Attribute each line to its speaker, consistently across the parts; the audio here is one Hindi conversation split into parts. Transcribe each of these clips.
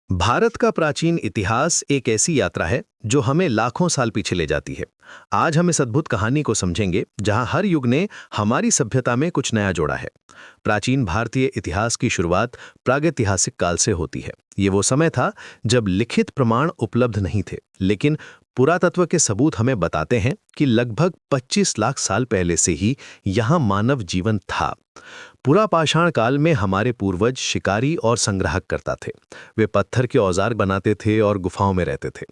Speaker 1: भारत का प्राचीन इतिहास एक ऐसी यात्रा है जो हमें लाखों साल पीछे ले जाती है। आज हम इस अद्भुत कहानी को समझेंगे जहां हर युग ने हमारी सभ्यता में कुछ नया जोड़ा है। प्राचीन भारतीय इतिहास की शुरुआत प्रागैतिहासिक काल से होती है। ये वो समय था जब लिखित प्रमाण उपलब्ध नहीं थे, लेकिन पुरातत्व के सबूत हमें बताते हैं कि लगभग 25 लाख साल पहले से ही यहाँ मानव जीवन था। पुरा पाषाण काल में हमारे पूर्वज शिकारी और संग्राहक करता थे। वे पत्थर के औजार बनाते थे और गुफाओं में रहते थे।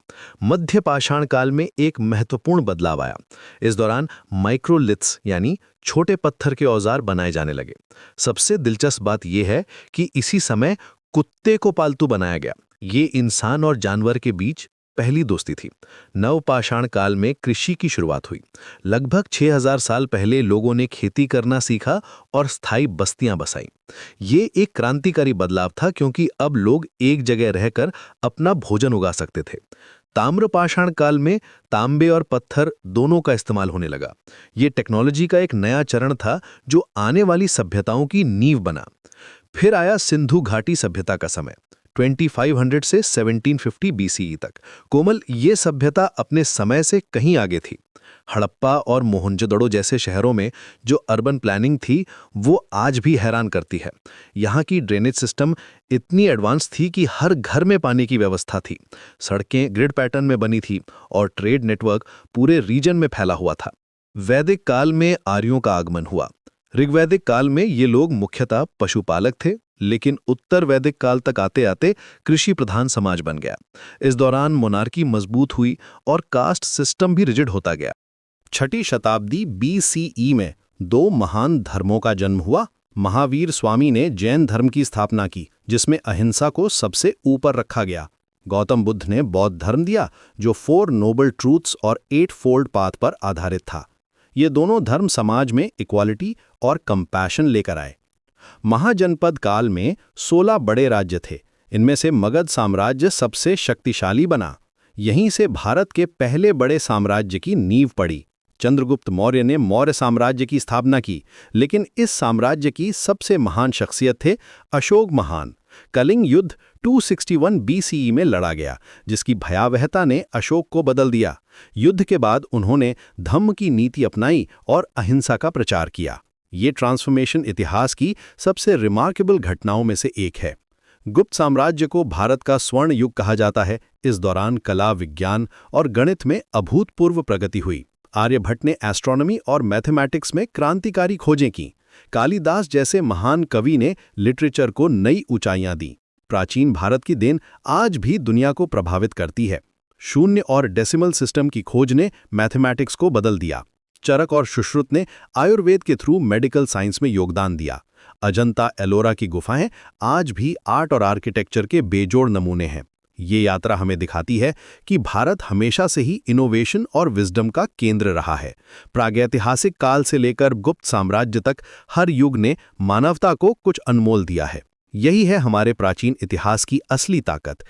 Speaker 1: मध्य पाषाण काल में एक महत्वपूर्ण बदलाव आया। इस दौरान माइक्रोलिथ्स यानी छोटे पत्थर के औजार बनाए जाने लगे। सबसे दिलचस्प बात यह है कि इसी समय कुत्ते को पालतू बनाया गया। ये इंसान और जानवर के बीच पहली दोस्ती थी। नवपाषाण काल में कृषि की शुरुआत हुई। लगभग 6000 साल पहले लोगों ने खेती करना सीखा और स्थायी बस्तियां बसाई। ये एक क्रांतिकारी बदलाव था क्योंकि अब लोग एक जगह रहकर अपना भोजन उगा सकते थे। ताम्रपाषाण काल में तांबे और पत्थर दोनों का इस्तेमाल होने लगा। ये टेक्नोलॉजी का एक नया चरण था जो आने वाली सभ्यताओं की नींव बना। फिर आया सिंधु घाटी सभ्यता का समय, 2500 से 1750 बीसीई तक। कोमल, ये सभ्यता अपने समय से कहीं आगे थी। हड़प्पा और मोहनजोदड़ो जैसे शहरों में जो अर्बन प्लानिंग थी वो आज भी हैरान करती है। यहाँ की ड्रेनेज सिस्टम इतनी एडवांस थी कि हर घर में पानी की व्यवस्था थी। सड़कें ग्रिड पैटर्न में बनी थी और ट्रेड नेटवर्क पूरे रीजन में फैला हुआ था। वैदिक काल में आर्यों का आगमन हुआ। ऋग्वैदिक काल में ये लोग मुख्यतः पशुपालक थे, लेकिन उत्तर वैदिक काल तक आते आते कृषि प्रधान समाज बन गया। इस दौरान मोनार्की मजबूत हुई और कास्ट सिस्टम भी रिजिड होता गया।
Speaker 2: छठी शताब्दी बीसीई में दो महान धर्मों का जन्म हुआ। महावीर स्वामी ने जैन धर्म की स्थापना की, जिसमें अहिंसा को सबसे ऊपर रखा गया। गौतम बुद्ध ने बौद्ध धर्म दिया, जो 4 नोबल ट्रूथ्स और 8 फोल्ड पाथ पर आधारित था। ये दोनों धर्म समाज में इक्वालिटी और कंपैशन लेकर आए। महाजनपद काल में 16 बड़े राज्य थे। इनमें से मगध साम्राज्य सबसे शक्तिशाली बना। यहीं से भारत के पहले बड़े साम्राज्य की नींव पड़ी। चंद्रगुप्त मौर्य ने मौर्य साम्राज्य की स्थापना की, लेकिन इस साम्राज्य की सबसे महान शख्सियत थे अशोक महान। कलिंग युद्ध 261 बीसीई में लड़ा गया, जिसकी भयावहता ने अशोक को बदल दिया। युद्ध के बाद उन्होंने धम्म की नीति अपनाई और अहिंसा का प्रचार किया। ये ट्रांसफॉर्मेशन इतिहास की सबसे रिमार्केबल घटनाओं में से एक है। गुप्त साम्राज्य को भारत का स्वर्ण युग कहा जाता है। इस दौरान कला, विज्ञान और गणित में अभूतपूर्व प्रगति हुई। आर्यभट्ट ने एस्ट्रोनॉमी और मैथमेटिक्स में क्रांतिकारी खोजें की। कालिदास जैसे महान कवि ने लिटरेचर को नई ऊंचाइयां दी। प्राचीन भारत की देन आज भी दुनिया को प्रभावित करती है। शून्य और डेसिमल सिस्टम की खोज ने मैथमेटिक्स को बदल दिया। चरक और सुश्रुत ने आयुर्वेद के थ्रू मेडिकल साइंस में योगदान दिया। अजंता एलोरा की गुफाएं आज भी आर्ट और आर्किटेक्चर के बेजोड़ नमूने हैं। ये यात्रा हमें दिखाती है कि भारत हमेशा से ही इनोवेशन और विजडम का केंद्र रहा है। प्रागैतिहासिक काल से लेकर गुप्त साम्राज्य तक हर युग ने मानवता को कुछ अनमोल दिया है। यही है हमारे प्राचीन इतिहास की असली ताकत,